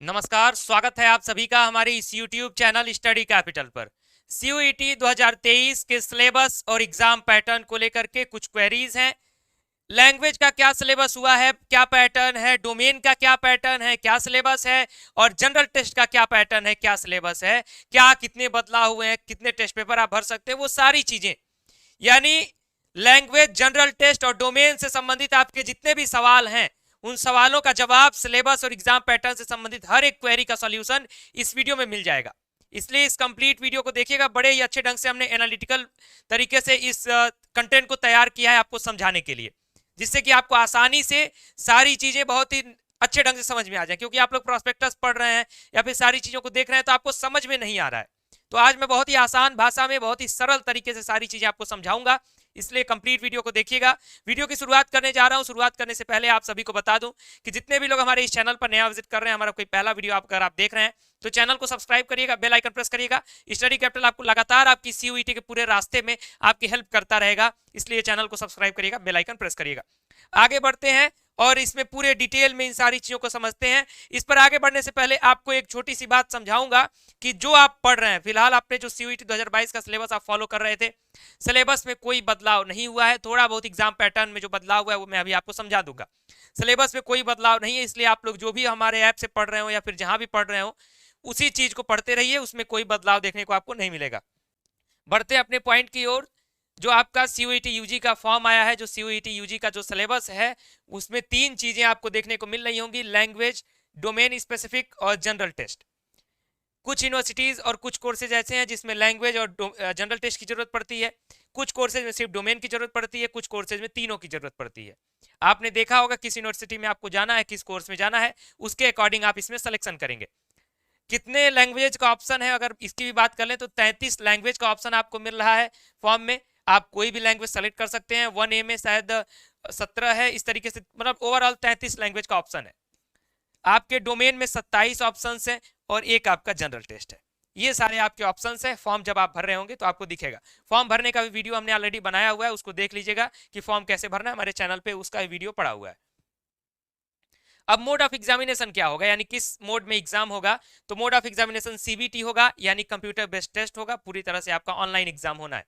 नमस्कार, स्वागत है आप सभी का हमारे इस YouTube चैनल स्टडी कैपिटल पर। CUET 2023 के सिलेबस और एग्जाम पैटर्न को लेकर के कुछ क्वेरीज हैं। लैंग्वेज का क्या सिलेबस हुआ है, क्या पैटर्न है, डोमेन का क्या पैटर्न है, क्या सिलेबस है, और जनरल टेस्ट का क्या पैटर्न है, क्या सिलेबस है, क्या कितने बदलाव हुए हैं, कितने टेस्ट पेपर आप भर सकते हैं, वो सारी चीजें, यानी लैंग्वेज, जनरल टेस्ट और डोमेन से संबंधित आपके जितने भी सवाल हैं, उन सवालों का जवाब, सिलेबस और एग्जाम पैटर्न से संबंधित हर एक क्वेरी का सॉल्यूशन इस वीडियो में मिल जाएगा। इसलिए इस कंप्लीट वीडियो को देखिएगा। बड़े ही अच्छे ढंग से हमने एनालिटिकल तरीके से इस कंटेंट को तैयार किया है आपको समझाने के लिए, जिससे कि आपको आसानी से सारी चीजें बहुत ही अच्छे ढंग से समझ में आ जाए। क्योंकि आप लोग प्रोस्पेक्टस पढ़ रहे हैं या फिर सारी चीजों को देख रहे हैं तो आपको समझ में नहीं आ रहा है, तो आज मैं बहुत ही आसान भाषा में, बहुत ही सरल तरीके से सारी चीजें आपको समझाऊंगा। इसलिए कंप्लीट वीडियो को देखिएगा। वीडियो की शुरुआत करने जा रहा हूं। शुरुआत करने से पहले आप सभी को बता दूं कि जितने भी लोग हमारे इस चैनल पर नया विजिट कर रहे हैं, हमारा कोई पहला वीडियो अगर आप देख रहे हैं तो चैनल को सब्सक्राइब करिएगा, बेल आइकन प्रेस करिएगा। स्टडी कैपिटल आपको लगातार आपकी CUET के पूरे रास्ते में आपकी हेल्प करता रहेगा, इसलिए चैनल को सब्सक्राइब करिएगा, बेल आइकन प्रेस करिएगा। आगे बढ़ते हैं और इसमें पूरे डिटेल में इन सारी चीजों को समझते हैं। इस पर आगे बढ़ने से पहले आपको एक छोटी सी बात समझाऊंगा कि जो आप पढ़ रहे हैं, फिलहाल आपने जो CUET 2022 का सिलेबस आप फॉलो कर रहे थे, सिलेबस में कोई बदलाव नहीं हुआ है। थोड़ा बहुत एग्जाम पैटर्न में जो बदलाव हुआ है वो मैं अभी आपको समझा दूंगा। सिलेबस में कोई बदलाव नहीं है, इसलिए आप लोग जो भी हमारे ऐप से पढ़ रहे हो या फिर जहां भी पढ़ रहे हो उसी चीज को पढ़ते रहिए, उसमें कोई बदलाव देखने को आपको नहीं मिलेगा। बढ़ते अपने पॉइंट की ओर। जो आपका CUET UG का फॉर्म आया है, जो CUET UG का जो सिलेबस है, उसमें तीन चीजें आपको देखने को मिल रही होंगी: लैंग्वेज, डोमेन स्पेसिफिक और जनरल टेस्ट। कुछ यूनिवर्सिटीज और कुछ कोर्सेज ऐसे हैं जिसमें लैंग्वेज और जनरल टेस्ट की जरूरत पड़ती है, कुछ कोर्सेज में सिर्फ डोमेन की जरूरत पड़ती है, कुछ कोर्सेज में तीनों की जरूरत पड़ती है। आपने देखा होगा किस यूनिवर्सिटी में आपको जाना है, किस कोर्स में जाना है, उसके अकॉर्डिंग आप इसमें सिलेक्शन करेंगे। कितने लैंग्वेज का ऑप्शन है, अगर इसकी भी बात कर लें तो 33 लैंग्वेज का ऑप्शन आपको मिल रहा है फॉर्म में। आप कोई भी लैंग्वेज सेलेक्ट कर सकते हैं। 1A में शायद 17 है, इस तरीके से, मतलब ओवरऑल 33 लैंग्वेज का ऑप्शन है। आपके डोमेन में 27 ऑप्शन है और एक आपका जनरल टेस्ट है। ये सारे आपके ऑप्शंस हैं। फॉर्म जब आप भर रहे होंगे तो आपको दिखेगा। फॉर्म भरने का भी वीडियो हमने ऑलरेडी बनाया हुआ है, उसको देख लीजिएगा कि फॉर्म कैसे भरना है, हमारे चैनल पे उसका वीडियो पड़ा हुआ है। अब मोड ऑफ एग्जामिनेशन क्या होगा, यानी किस मोड में एग्जाम होगा, तो मोड ऑफ एग्जामिनेशन CBT होगा, यानी कंप्यूटर बेस्ड टेस्ट होगा। पूरी तरह से आपका ऑनलाइन एग्जाम होना है।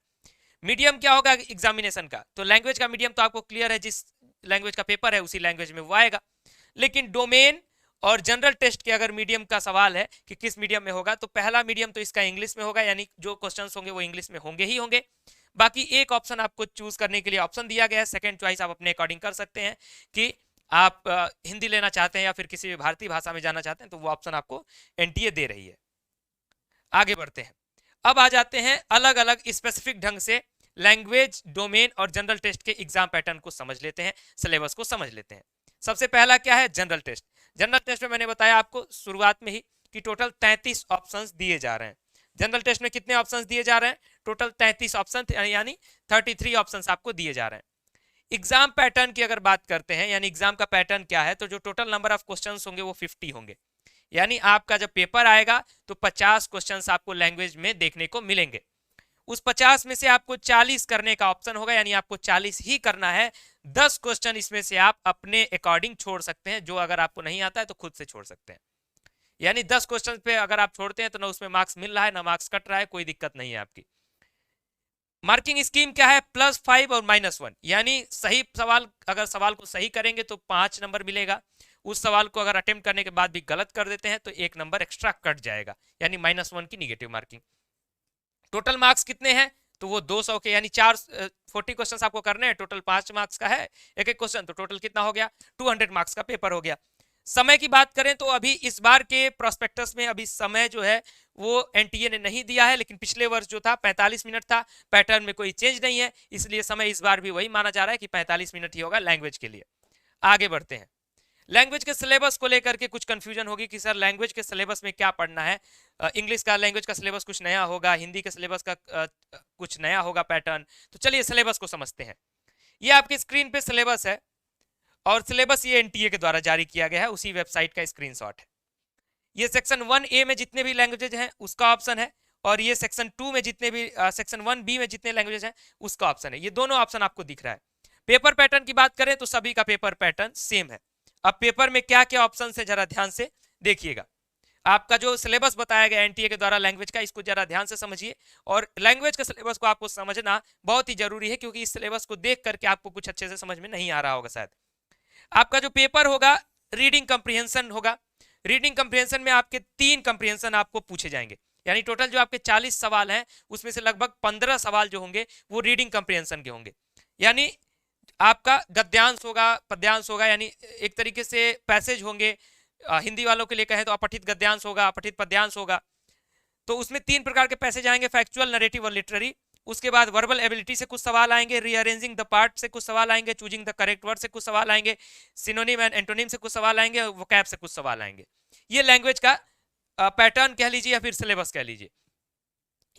मीडियम क्या होगा एग्जामिनेशन का, तो लैंग्वेज का मीडियम तो आपको क्लियर है, जिस लैंग्वेज का पेपर है उसी लैंग्वेज में वो आएगा। लेकिन डोमेन और जनरल टेस्ट के अगर मीडियम का सवाल है कि किस मीडियम में होगा, तो पहला मीडियम तो इसका इंग्लिश में होगा, यानी जो क्वेश्चंस होंगे वो इंग्लिश में होंगे ही होंगे। बाकी एक ऑप्शन आपको चूज करने के लिए ऑप्शन दिया गया है, सेकंड चॉइस आप अपने अकॉर्डिंग कर सकते हैं कि आप हिंदी लेना चाहते हैं या फिर किसी भी भारतीय भाषा में जाना चाहते हैं, तो वो ऑप्शन आपको NTA दे रही है। आगे बढ़ते हैं। अब आ जाते हैं अलग अलग स्पेसिफिक ढंग से लैंग्वेज, डोमेन और जनरल टेस्ट के एग्जाम पैटर्न को समझ लेते हैं, सिलेबस को समझ लेते हैं। सबसे पहला क्या है, जनरल टेस्ट। जनरल टेस्ट में मैंने बताया आपको शुरुआत में ही कि टोटल 33 ऑप्शंस दिए जा रहे हैं। जनरल टेस्ट में कितने ऑप्शंस दिए जा रहे हैं, टोटल 33 ऑप्शन, यानी 33 ऑप्शंस आपको दिए जा रहे हैं। एग्जाम पैटर्न की अगर बात करते हैं, यानी एग्जाम का पैटर्न क्या है, तो जो टोटल नंबर ऑफ क्वेश्चंस होंगे वो 50 होंगे। यानी आपका जब पेपर आएगा तो 50 क्वेश्चंस आपको लैंग्वेज में देखने को मिलेंगे। उस 50 में से आपको 40 करने का ऑप्शन होगा, यानी आपको 40 ही करना है। 10 क्वेश्चन इसमें से आप अपने अकॉर्डिंग छोड़ सकते हैं, जो अगर आपको नहीं आता है तो खुद से छोड़ सकते हैं। यानी 10 क्वेश्चन पे अगर आप छोड़ते हैं तो ना उसमें मार्क्स मिल रहा है ना मार्क्स कट रहा है, कोई दिक्कत नहीं है आपकी। मार्किंग स्कीम क्या है, +5 और -1, यानी सही सवाल, अगर सवाल को सही करेंगे तो 5 नंबर मिलेगा। उस सवाल को अगर अटेम्प्ट करने के बाद भी गलत कर देते हैं तो 1 नंबर एक्स्ट्रा कट जाएगा, यानी -1 की निगेटिव मार्किंग। टोटल मार्क्स कितने हैं, तो वो 200 के, यानी 40 क्वेश्चन आपको करने हैं, टोटल 5 मार्क्स का है एक एक क्वेश्चन, तो टोटल कितना हो गया, 200 मार्क्स का पेपर हो गया। समय की बात करें तो अभी इस बार के प्रोस्पेक्टस में अभी समय जो है वो NTA ने नहीं दिया है, लेकिन पिछले वर्ष जो था 45 मिनट था। पैटर्न में कोई चेंज नहीं है, इसलिए समय इस बार भी वही माना जा रहा है कि 45 मिनट ही होगा लैंग्वेज के लिए। आगे बढ़ते हैं। लैंग्वेज के सिलेबस को लेकर के कुछ कंफ्यूजन होगी कि सर लैंग्वेज के सिलेबस में क्या पढ़ना है। इंग्लिश का लैंग्वेज का सिलेबस कुछ नया होगा, हिंदी के सिलेबस का कुछ नया होगा पैटर्न। तो चलिए सिलेबस को समझते हैं। ये आपकी स्क्रीन पे सिलेबस है और सिलेबस ये NTA के द्वारा जारी किया गया है, उसी वेबसाइट का स्क्रीनशॉट है। ये सेक्शन 1A में जितने भी लैंग्वेजेज हैं उसका ऑप्शन है, और ये सेक्शन 2 में जितने भी सेक्शन 1B में जितने लैंग्वेजेज हैं उसका ऑप्शन है। ये दोनों ऑप्शन आपको दिख रहा है। पेपर पैटर्न की बात करें तो सभी का पेपर पैटर्न सेम है। अब पेपर में क्या क्या ऑप्शन है जरा ध्यान से देखिएगा। आपका जो सिलेबस बताया गया एनटीए के द्वारा लैंग्वेज का, इसको जरा ध्यान से समझिए। और लैंग्वेज का सिलेबस को आपको समझना बहुत ही जरूरी है, क्योंकि इस सिलेबस को देख करके आपको कुछ अच्छे से समझ में नहीं आ रहा होगा शायद। आपका जो पेपर होगा रीडिंग कंप्रीहेंशन होगा। रीडिंग कंप्रीहेंशन में आपके 3 कंप्रीहेंशन आपको पूछे जाएंगे, यानी टोटल जो आपके 40 सवाल हैं उसमें से लगभग 15 सवाल जो होंगे वो रीडिंग कंप्रीहेंशन के होंगे। यानी आपका गद्यांश होगा, पद्यांश होगा, यानी एक तरीके से पैसेज होंगे। हिंदी वालों के लिए कहें तो अपठित गद्यांश होगा, अपठित पद्यांश होगा। तो उसमें 3 प्रकार के पैसेज आएंगे, फैक्चुअल, नरेटिव और लिटरेरी। उसके बाद वर्बल एबिलिटी से कुछ सवाल आएंगे, रीअरेंजिंग द पार्ट से कुछ सवाल आएंगे, चूजिंग द करेक्ट वर्ड से कुछ सवाल आएंगे, सिनोनिम एंड एंटोनिम से कुछ सवाल आएंगे, वोकैब से कुछ सवाल आएंगे। ये लैंग्वेज का पैटर्न कह लीजिए या फिर सिलेबस कह लीजिए।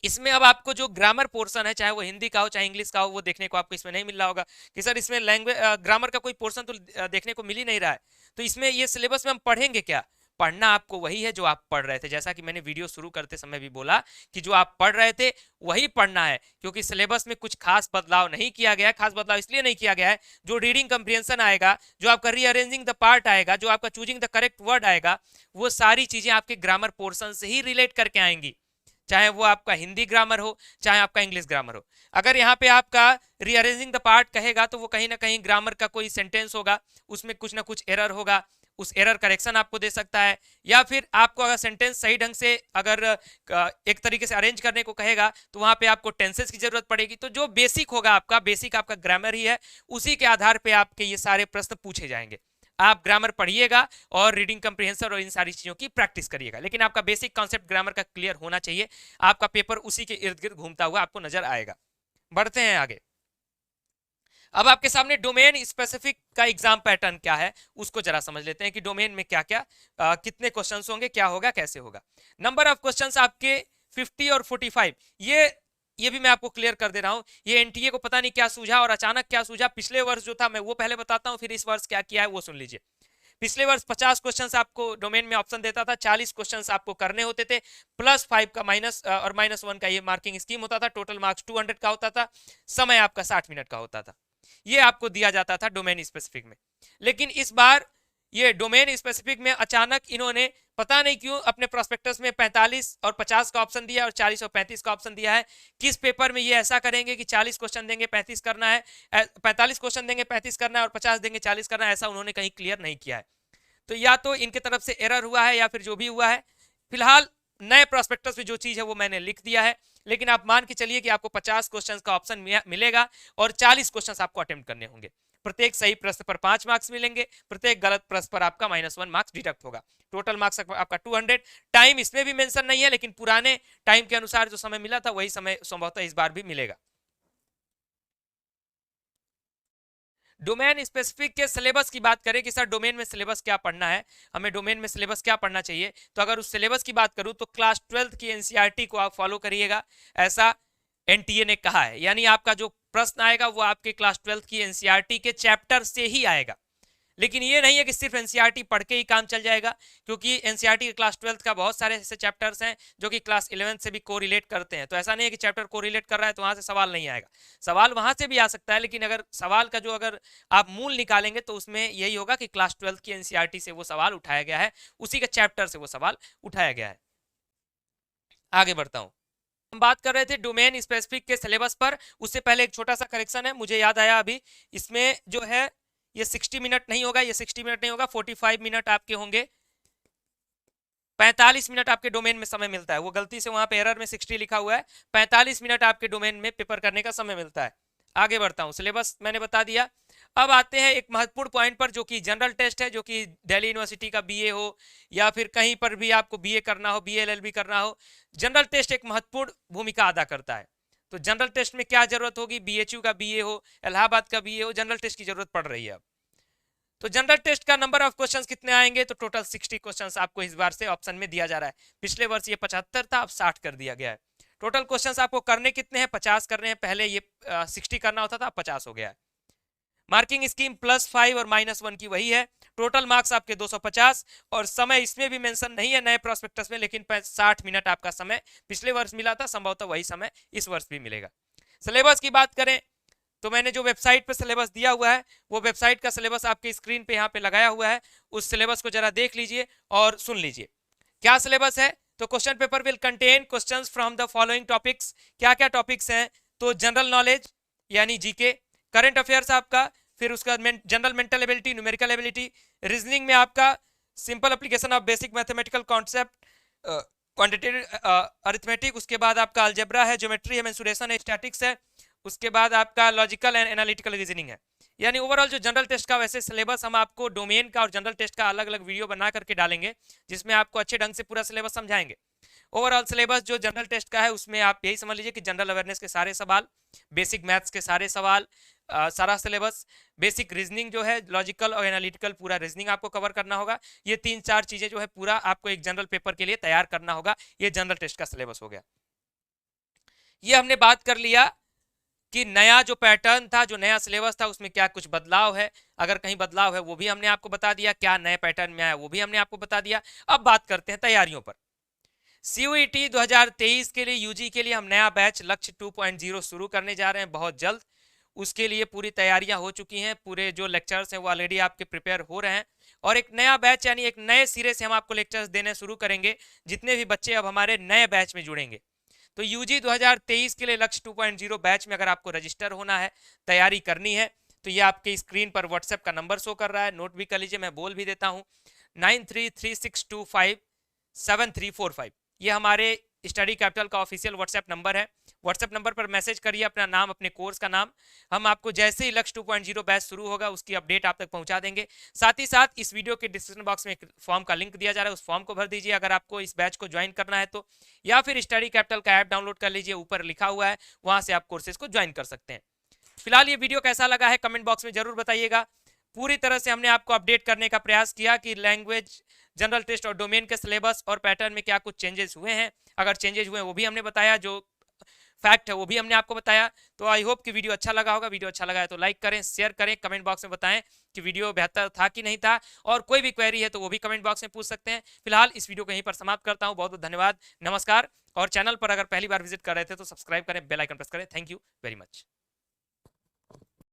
इसमें अब आपको जो ग्रामर पोर्शन है, चाहे वो हिंदी का हो चाहे इंग्लिश का हो, वो देखने को आपको इसमें नहीं मिल रहा होगा कि सर इसमें लैंग्वेज ग्रामर का कोई पोर्शन तो देखने को मिल ही नहीं रहा है। तो इसमें ये सिलेबस में हम पढ़ेंगे क्या? पढ़ना आपको वही है जो आप पढ़ रहे थे, जैसा कि मैंने वीडियो शुरू करते समय भी बोला कि जो आप पढ़ रहे थे वही पढ़ना है, क्योंकि सिलेबस में कुछ खास बदलाव नहीं किया गया है। खास बदलाव इसलिए नहीं किया गया है, जो रीडिंग कंप्रीहेंशन आएगा, जो आपका रीअरेंजिंग द पार्ट आएगा, जो आपका चूजिंग द करेक्ट वर्ड आएगा, वो सारी चीजें आपके ग्रामर पोर्शन से ही रिलेट करके आएंगी, चाहे वो आपका हिंदी ग्रामर हो चाहे आपका इंग्लिश ग्रामर हो। अगर यहाँ पे आपका रीअरेंजिंग द पार्ट कहेगा तो वो कहीं ना कहीं ग्रामर का कोई सेंटेंस होगा, उसमें कुछ ना कुछ एरर होगा, उस एरर करेक्शन आपको दे सकता है। या फिर आपको अगर सेंटेंस सही ढंग से अगर एक तरीके से अरेंज करने को कहेगा तो वहां पे आपको टेंसेस की जरूरत पड़ेगी। तो जो बेसिक होगा आपका, बेसिक आपका ग्रामर ही है, उसी के आधार पे आपके ये सारे प्रश्न पूछे जाएंगे। आप ग्रामर पढ़िएगा और रीडिंग कंप्रीहेंशन और इन सारी चीजों की प्रैक्टिस करिएगा, लेकिन आपका बेसिक कॉन्सेप्ट ग्रामर का क्लियर होना चाहिए। आपका पेपर उसी के इर्द गिर्द घूमता हुआ आपको नजर आएगा। बढ़ते हैं आगे। अब आपके सामने डोमेन स्पेसिफिक का एग्जाम पैटर्न क्या है उसको जरा समझ लेते हैं कि डोमेन में क्या क्या कितने क्वेश्चंस होंगे, क्या होगा, कैसे होगा। नंबर ऑफ क्वेश्चंस आपके 50 और 45। ये भी मैं आपको क्लियर कर दे रहा हूं। ये एनटीए को पता नहीं क्या सूझा और अचानक क्या सूझा। पिछले वर्ष जो था मैं वो पहले बताता हूं, फिर इस वर्ष क्या किया है वो सुन लीजिए। पिछले वर्ष 50 क्वेश्चंस आपको डोमेन में ऑप्शन देता था, 40 क्वेश्चंस आपको करने होते थे, +5 का माइनस और -1 का ये मार्किंग स्कीम होता था। टोटल मार्क्स 200 का होता था, समय आपका 60 मिनट का होता था। ये आपको दिया जाता था डोमेन स्पेसिफिक में। लेकिन इस बार ये डोमेन स्पेसिफिक में अचानक इन्होंने पता नहीं क्यों अपने प्रोस्पेक्टस में 45 और 50 का ऑप्शन दिया और 40 और 35 का ऑप्शन दिया है। किस पेपर में ये ऐसा करेंगे कि 40 क्वेश्चन देंगे 35 करना है, 45 क्वेश्चन देंगे 35 करना है और 50 देंगे 40 करना है, ऐसा उन्होंने कहीं क्लियर नहीं किया है। तो या तो इनके तरफ से एरर हुआ है या फिर जो भी हुआ है। फिलहाल नए प्रोस्पेक्टस में जो चीज है वो मैंने लिख दिया है, लेकिन आप मान के चलिए कि आपको 50 क्वेश्चंस का ऑप्शन मिलेगा और 40 क्वेश्चंस आपको अटेम्प्ट करने होंगे। प्रत्येक सही प्रश्न पर 5 मार्क्स मिलेंगे, प्रत्येक गलत प्रश्न पर आपका -1 मार्क्स डिडक्ट होगा। टोटल मार्क्स आपका 200। टाइम इसमें भी मेंशन नहीं है, लेकिन पुराने टाइम के अनुसार जो समय मिला था वही समय संभवतः इस बार भी मिलेगा। डोमेन स्पेसिफिक के सिलेबस की बात करें कि सर डोमेन में सिलेबस क्या पढ़ना है, हमें डोमेन में सिलेबस क्या पढ़ना चाहिए, तो अगर उस सिलेबस की बात करूं तो क्लास 12th की एनसीईआरटी को आप फॉलो करिएगा, ऐसा एनटीए ने कहा है। यानी आपका जो प्रश्न आएगा वो आपके क्लास 12th की एनसीईआरटी के चैप्टर से ही आएगा। लेकिन ये नहीं है कि सिर्फ एनसीईआरटी पढ़ के ही काम चल जाएगा, क्योंकि एनसीईआरटी के क्लास 12th का बहुत सारे ऐसे चैप्टर्स हैं जो कि क्लास 11th से भी कोरिलेट करते हैं। तो ऐसा नहीं है कि चैप्टर कोरिलेट कर रहा है तो वहां से सवाल नहीं आएगा, सवाल वहां से भी आ सकता है। लेकिन अगर सवाल का जो अगर आप मूल निकालेंगे तो उसमें यही होगा कि क्लास 12th की एनसीईआरटी से वो सवाल उठाया गया है, उसी के चैप्टर से वो सवाल उठाया गया है। आगे बढ़ता हूं। हम बात कर रहे थे डोमेन स्पेसिफिक के सिलेबस पर। उससे पहले एक छोटा सा करेक्शन है, मुझे याद आया अभी। इसमें जो है ये 60 मिनट नहीं होगा, ये 60 मिनट नहीं होगा, 45 मिनट आपके होंगे। 45 मिनट आपके डोमेन में समय मिलता है, वो गलती से वहां पे एरर में 60 लिखा हुआ है। 45 मिनट आपके डोमेन में पेपर करने का समय मिलता है। आगे बढ़ता हूं, सिलेबस मैंने बता दिया। अब आते हैं एक महत्वपूर्ण पॉइंट पर, जो कि जनरल टेस्ट है, जो कि दिल्ली यूनिवर्सिटी का बीए हो या फिर कहीं पर भी आपको बीए करना हो, बीए एलएलबी करना हो, जनरल टेस्ट एक महत्वपूर्ण भूमिका अदा करता है। तो जनरल टेस्ट में क्या जरूरत होगी, बीएचयू का बीए हो, इलाहाबाद का बीए हो, जनरल टेस्ट की जरूरत पड़ रही है अब। तो जनरल टेस्ट का नंबर ऑफ क्वेश्चंस कितने आएंगे, तो टोटल 60 क्वेश्चंस आपको इस बार से ऑप्शन में दिया जा रहा है। पिछले वर्ष ये 75 था, अब 60 कर दिया गया है। टोटल क्वेश्चंस आपको करने कितने हैं, 50 करने हैं। पहले ये 60 करना होता था, अब 50 हो गया है। मार्किंग स्कीम +5 और -1 की वही है। टोटल मार्क्स आपके 250 और समय इसमें भी मेंशन नहीं है नए प्रोस्पेक्टस में, लेकिन 60 मिनट आपका समय पिछले वर्ष मिला था, संभवतः वही समय इस वर्ष भी मिलेगा। सिलेबस की बात करें तो मैंने जो वेबसाइट पे सिलेबस दिया हुआ है वो वेबसाइट का सिलेबस आपके स्क्रीन पे यहाँ पे लगाया हुआ है। उस सिलेबस को जरा देख लीजिए और सुन लीजिए। क्या सिलेबस है? तो question paper will contain questions from the following topics. क्या क्या टॉपिक्स हैं? तो जनरल नॉलेज यानी जीके, करंट अफेयर्स आपका, फिर उसका general mental ability, numerical ability, reasoning में आपका simple application of basic mathematical concept, quantitative arithmetic, उसके बाद आपका अलजेब्रा है, ज्योमेट्री है, मेंसुरेशन है, स्टैटिक्स है, उसके बाद आपका लॉजिकल एंड एनालिटिकल रीजनिंग है। यानी ओवरऑल जो जनरल टेस्ट का वैसे सिलेबस हम आपको डोमेन का और जनरल टेस्ट का अलग अलग वीडियो बना करके डालेंगे, जिसमें आपको अच्छे ढंग से पूरा सिलेबस समझाएंगे। ओवरऑल सिलेबस जो जनरल टेस्ट का है उसमें आप यही समझ लीजिए कि जनरल अवेयरनेस के सारे सवाल, बेसिक मैथ्स के सारे सवाल, सारा सिलेबस, बेसिक रीजनिंग जो है, लॉजिकल और एनालिटिकल पूरा रीजनिंग आपको कवर करना होगा। ये 3-4 चीजें जो है पूरा आपको एक जनरल पेपर के लिए तैयार करना होगा। ये जनरल टेस्ट का सिलेबस हो गया। ये हमने बात कर लिया कि नया जो पैटर्न था, जो नया सिलेबस था, उसमें क्या कुछ बदलाव है, अगर कहीं बदलाव है वो भी हमने आपको बता दिया, क्या नए पैटर्न में आया वो भी हमने आपको बता दिया। अब बात करते हैं तैयारियों पर। सीयूईटी 2023 के लिए, यूजी के लिए हम नया बैच लक्ष्य 2.0 शुरू करने जा रहे हैं बहुत जल्द। उसके लिए पूरी तैयारियां हो चुकी हैं, पूरे जो लेक्चर्स हैं वो ऑलरेडी आपके प्रिपेयर हो रहे हैं, और एक नया बैच यानी एक नए सिरे से हम आपको लेक्चर्स देने शुरू करेंगे जितने भी बच्चे अब हमारे नए बैच में जुड़ेंगे। तो यूजी 2023 के लिए लक्ष्य 2.0 बैच में अगर आपको रजिस्टर होना है, तैयारी करनी है, तो ये आपके स्क्रीन पर व्हाट्सएप का नंबर शो कर रहा है, नोट भी कर लीजिए, मैं बोल भी देता हूँ, 9336257345। ये हमारे स्टडी कैपिटल का ऑफिशियल व्हाट्सएप नंबर है। व्हाट्सएप नंबर पर मैसेज करिए अपना नाम, अपने कोर्स का नाम। हम आपको जैसे ही लक्ष्य 2.0 बैच शुरू होगा उसकी अपडेट आप तक पहुंचा देंगे। साथ ही साथ इस वीडियो के डिस्क्रिप्शन बॉक्स में एक फॉर्म का लिंक दिया जा रहा है, उस फॉर्म को भर दीजिए अगर आपको इस बैच को ज्वाइन करना है तो, या फिर स्टडी कैपिटल का ऐप डाउनलोड कर लीजिए, ऊपर लिखा हुआ है, वहां से आप कोर्सेज को ज्वाइन कर सकते हैं। फिलहाल ये वीडियो कैसा लगा है कमेंट बॉक्स में जरूर बताइएगा। पूरी तरह से हमने आपको अपडेट करने का प्रयास किया कि लैंग्वेज, जनरल टेस्ट और डोमेन के सिलेबस और पैटर्न में क्या कुछ चेंजेस हुए हैं, अगर चेंजेस हुए हैं वो भी हमने बताया, जो फैक्ट है वो भी हमने आपको बताया। तो आई होप कि वीडियो अच्छा लगा होगा। वीडियो अच्छा लगा है तो लाइक करें, शेयर करें, कमेंट बॉक्स में बताएं कि वीडियो बेहतर था कि नहीं था, और कोई भी क्वेरी है तो वो भी कमेंट बॉक्स में पूछ सकते हैं। फिलहाल इस वीडियो को यहीं पर समाप्त करता हूं। बहुत बहुत धन्यवाद, नमस्कार। और चैनल पर अगर पहली बार विजिट कर रहे थे तो सब्सक्राइब करें, बेल आइकन प्रेस करें। Thank you very much.